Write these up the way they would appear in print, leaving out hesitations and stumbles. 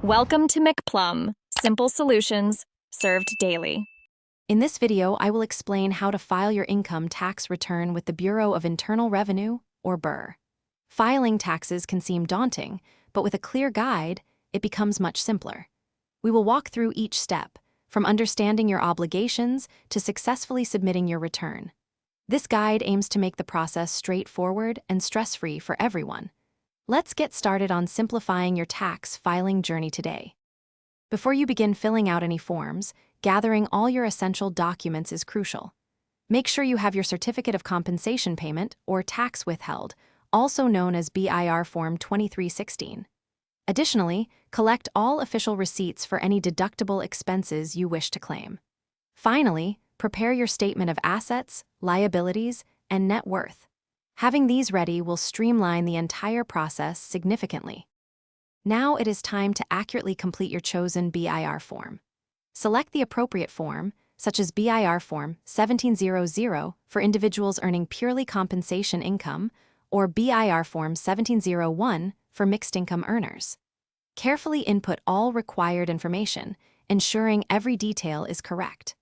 Welcome to McPlum, simple solutions served daily. In this video, I will explain how to file your income tax return with the Bureau of Internal Revenue, or BIR. Filing taxes can seem daunting, but with a clear guide, it becomes much simpler. We will walk through each step, from understanding your obligations to successfully submitting your return. This guide aims to make the process straightforward and stress-free for everyone. Let's get started on simplifying your tax filing journey today. Before you begin filling out any forms, gathering all your essential documents is crucial. Make sure you have your Certificate of Compensation Payment, or tax withheld, also known as BIR Form 2316. Additionally, collect all official receipts for any deductible expenses you wish to claim. Finally, prepare your statement of assets, liabilities, and net worth. Having these ready will streamline the entire process significantly. Now it is time to accurately complete your chosen BIR form. Select the appropriate form, such as BIR Form 1700 for individuals earning purely compensation income, or BIR Form 1701 for mixed income earners. Carefully input all required information, ensuring every detail is correct.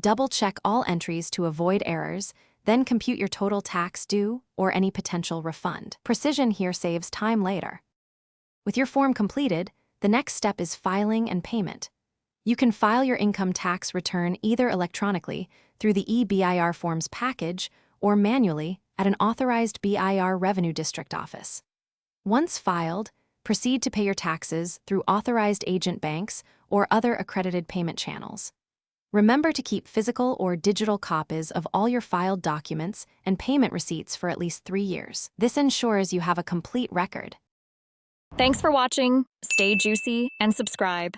Double-check all entries to avoid errors, then compute your total tax due or any potential refund. Precision here saves time later. With your form completed, the next step is filing and payment. You can file your income tax return either electronically through the e-BIR Forms package or manually at an authorized BIR Revenue District office. Once filed, proceed to pay your taxes through authorized agent banks or other accredited payment channels. Remember to keep physical or digital copies of all your filed documents and payment receipts for at least 3 years. This ensures you have a complete record. Thanks for watching. Stay juicy and subscribe.